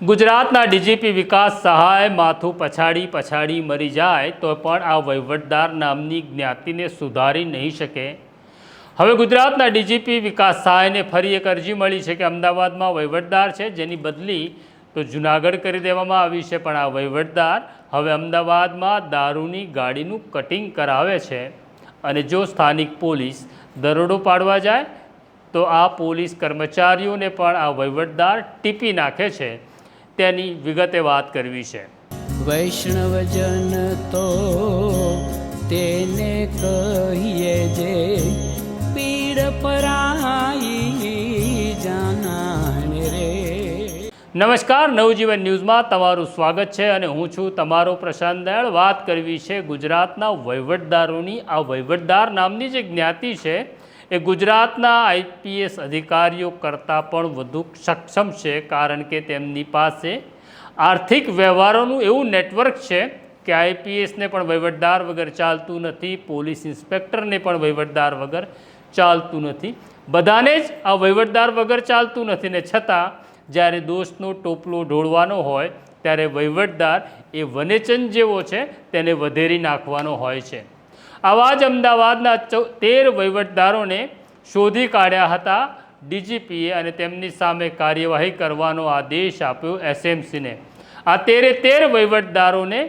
ગુજરાતના ડીજીપી વિકાસ સહાય માથું પછાડી મરી જાય તો પણ આ વહીવટદાર નામની જ્ઞાતિને સુધારી નહીં શકે। હવે ગુજરાતના ડીજીપી વિકાસ સહાયને ફરી એક અરજી મળી છે કે અમદાવાદમાં વહીવટદાર છે જેની બદલી તો જૂનાગઢ કરી દેવામાં આવી છે, પણ આ વહીવટદાર હવે અમદાવાદમાં દારૂની ગાડીનું કટિંગ કરાવે છે અને જો સ્થાનિક પોલીસ દરોડો પાડવા જાય તો આ પોલીસ કર્મચારીઓને પણ આ વહીવટદાર ટીપી નાખે છે। તેની વિગતે વાત કરવી છે। વૈષ્ણવજન તો તેને કહીએ જે પીડ પરાઈ જાનાને રે। નમસ્કાર, નવજીવન ન્યૂઝમાં તમારું સ્વાગત છે અને હું છું તમારો પ્રશાંત દયાળ। વાત કરવી છે ગુજરાતના વહીવટદારોની। આ વહીવટદાર નામની જે જ્ઞાતિ છે એ ગુજરાતના આઈપીએસ અધિકારીઓ કરતાં પણ વધુ સક્ષમ છે, કારણ કે તેમની પાસે આર્થિક વ્યવહારોનું એવું નેટવર્ક છે કે આઈપીએસને પણ વહીવટદાર વગર ચાલતું નથી, પોલીસ ઇન્સ્પેક્ટરને પણ વહીવટદાર વગર ચાલતું નથી, બધાને જ આ વહીવટદાર વગર ચાલતું નથી ને છતાં જ્યારે દોષનો ટોપલો ઢોળવાનો હોય ત્યારે વહીવટદાર એ વનેચન જેવો છે તેને વધેરી નાખવાનો હોય છે। આવા જ અમદાવાદના 13 વહીવટદારોને શોધી કાઢ્યા હતા ડીજીપીએ અને તેમની સામે કાર્યવાહી કરવાનો આદેશ આપ્યો એસએમસીને। આ 13 વહીવટદારોને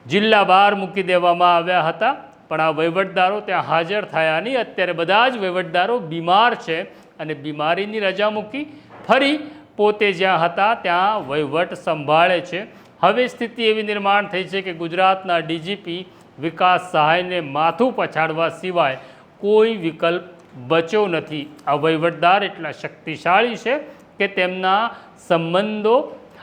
જિલ્લા બહાર મૂકી દેવામાં આવ્યા હતા, પણ આ વહીવટદારો ત્યાં હાજર થયા નહીં। અત્યારે બધા જ વહીવટદારો બીમાર છે અને બીમારીની રજા મૂકી ફરી પોતે જ્યાં હતા ત્યાં વહીવટ સંભાળે છે। હવે સ્થિતિ એવી નિર્માણ થઈ છે કે ગુજરાતના ડીજીપી વિકાસ સહાયને માથું પછાડવા સિવાય કોઈ વિકલ્પ બચ્યો નથી। આ વહીવટદાર એટલા શક્તિશાળી છે કે તેમના સંબંધો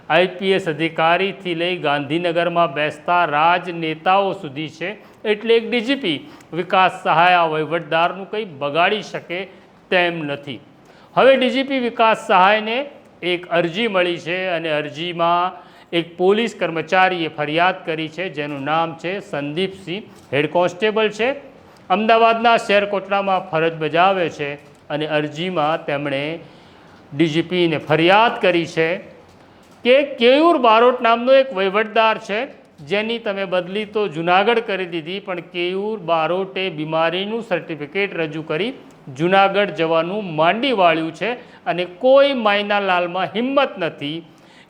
આઈપીએસ અધિકારીથી લઈ ગાંધીનગરમાં બેસતા રાજનેતાઓ સુધી છે, એટલે એક ડીજીપી વિકાસ સહાય આ વહીવટદારનું કંઈ બગાડી શકે તેમ નથી। હવે ડીજીપી વિકાસ સહાયને એક અરજી મળી છે અને અરજીમાં એક પોલીસ કર્મચારીએ ફરિયાદ કરી છે જેનું નામ છે સંદીપસિંહ, હેડ કોન્સ્ટેબલ છે, અમદાવાદના શેરકોટડામાં ફરજ બજાવે છે અને અરજીમાં તેમણે ડીજીપીને ફરિયાદ કરી છે કે કેયુર બારોટ નામનો એક વહીવટદાર છે જેની તમે બદલી તો જૂનાગઢ કરી દીધી, પણ કેયુર બારોટે બીમારીનું સર્ટિફિકેટ રજૂ કરી જૂનાગઢ જવાનું માંડી વાળ્યું છે અને કોઈ માયનાલાલમાં હિંમત નથી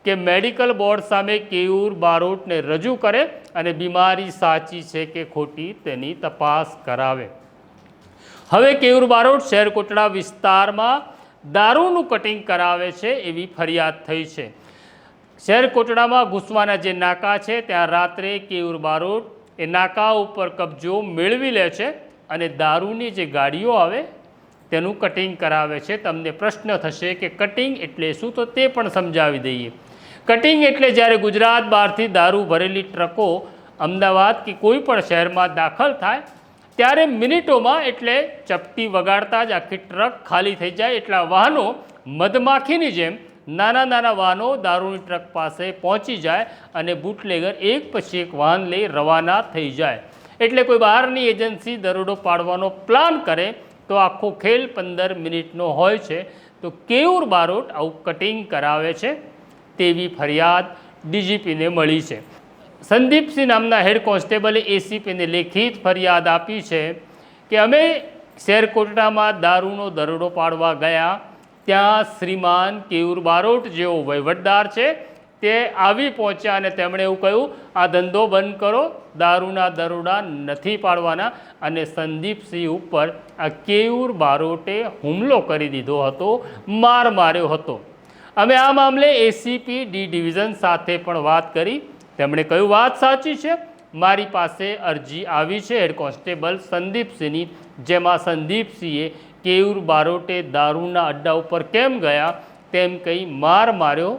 કે મેડિકલ બોર્ડ સામે કેયુર બારોટને રજૂ કરે અને બીમારી સાચી છે કે ખોટી તેની તપાસ કરાવે। હવે કેયુર બારોટ શેરકોટડા વિસ્તારમાં દારૂનું કટિંગ કરાવે છે એવી ફરિયાદ થઈ છે। શેરકોટડામાં ઘૂસવાના જે નાકા છે ત્યાં રાત્રે કેયુર બારોટ એ નાકા ઉપર કબજો મેળવી લે છે અને દારૂની જે ગાડીઓ આવે તેનું કટિંગ કરાવે છે। તમને પ્રશ્ન થશે કે કટિંગ એટલે શું, તો તે પણ સમજાવી દઈએ। કટિંગ એટલે જ્યારે ગુજરાત બહારથી દારૂ ભરેલી ટ્રકો અમદાવાદ કે કોઈ પણ શહેરમાં દાખલ થાય ત્યારે મિનિટોમાં એટલે ચપટી વગાડતા જ આખી ટ્રક ખાલી થઈ જાય એટલા વાહનો મધમાખીની જેમ નાના નાના વાહનો દારૂની ટ્રક પાસે પહોંચી જાય અને બુટલેગર એક પછી એક વાહન લઈ રવાના થઈ જાય। એટલે કોઈ બહારની એજન્સી દરોડો પાડવાનો પ્લાન કરે તો આખો ખેલ 15 મિનિટનો હોય છે। તો કેયુર બારોટ આવું કટિંગ કરાવે છે તેવી ફરિયાદ ડીજીપીને મળી છે। સંદીપસિંહ નામના હેડ કોન્સ્ટેબલે એસીપીને લેખિત ફરિયાદ આપી છે કે અમે શેરકોટડામાં દારૂનો દરોડો પાડવા ગયા ત્યાં શ્રીમાન કેયુર બારોટ જેવો વહીવટદાર છે તે આવી પહોંચ્યા અને તેમણે એવું કહ્યું આ ધંધો બંધ કરો, દારૂના દરોડા નથી પાડવાના, અને સંદીપસિંહ ઉપર આ કેયુર બારોટે હુમલો કરી દીધો હતો, માર માર્યો હતો। અમે આ મામલે એસીપી ડી ડિવિઝન સાથે પણ વાત કરી, તેમણે કહ્યું વાત સાચી છે, મારી પાસે અરજી આવી છે હેડ કોન્સ્ટેબલ સંદીપસિંહની, જેમાં સંદીપસિંહે કેયુર બારોટે દારૂના અડ્ડા ઉપર કેમ ગયા તેમ કહી માર માર્યો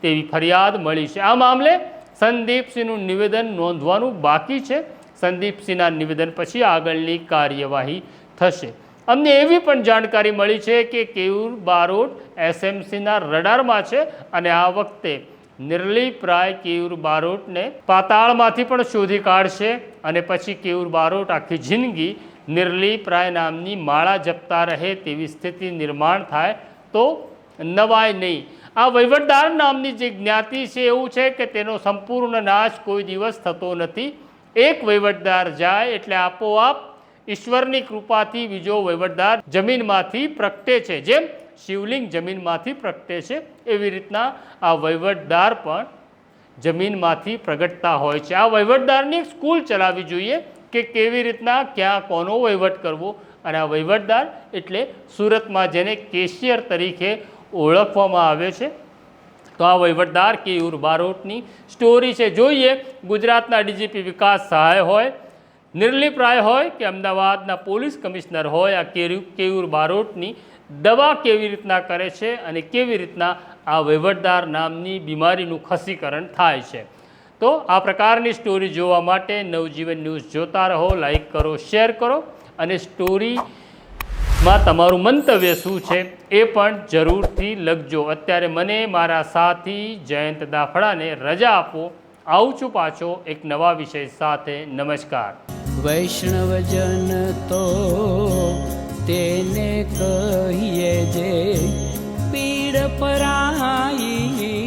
તેવી ફરિયાદ મળી છે। આ મામલે સંદીપસિંહનું નિવેદન નોંધવાનું બાકી છે। સંદીપસિંહના નિવેદન પછી આગળની કાર્યવાહી થશે। અમને એવી પણ જાણકારી મળી છે કે કેયુર બારોટ એસએમસીના રડારમાં છે અને આ વખતે નિર્લિપ્રાય કેયુર બારોટને પાતાળમાંથી પણ શોધી કાઢશે અને પછી કેયુર બારોટ આખી જિંદગી નિર્લિપ્રાય નામની માળા જપતા રહે તેવી સ્થિતિ નિર્માણ થાય તો નવાય નહીં। આ વહીવટદાર નામની જે જ્ઞાતિ છે એવું છે કે તેનો સંપૂર્ણ નાશ કોઈ દિવસ થતો નથી. એક વહીવટદાર જાય એટલે આપોઆપ ઈશ્વરની કૃપાથી બીજો વહીવટદાર જમીનમાંથી પ્રગટે છે. જેમ શિવલિંગ જમીનમાંથી પ્રગટે છે એવી રીતના આ વહીવટદાર પણ જમીનમાંથી પ્રગટતા હોય છે. આ વહીવટદારની એક સ્કૂલ ચલાવવી જોઈએ કે કેવી રીતના ક્યાં કોનો વહીવટ કરવો. અને આ વહીવટદાર એટલે સુરતમાં જેને કેશિયર તરીકે ઓળખવામાં આવે છે. તો આ વહીવટદાર કેયુર બારોટની સ્ટોરી છે. જોઈએ ગુજરાતના ડીજીપી વિકાસ સહાય હોય, નિર્લિપ રાય હોય કે અમદાવાદના પોલીસ કમિશનર હોય, આ કેયુર બારોટની દવા કેવી રીતના કરે છે અને કેવી રીતના આ વહીવટદાર નામની બીમારીનું ખસીકરણ થાય છે. તો આ પ્રકારની સ્ટોરી જોવા માટે નવજીવન ન્યૂઝ જોતા રહો, લાઈક કરો, શેર કરો અને સ્ટોરીમાં તમારું મંતવ્ય શું છે એ પણ જરૂરથી લખજો. અત્યારે મને મારા સાથી જયંત દાફડાને રજા આપો. આવું છું પાછો એક નવા વિષય સાથે. નમસ્કાર. વૈષ્ણવજન તો તેને કહીએ જે પીડ પરાઈ.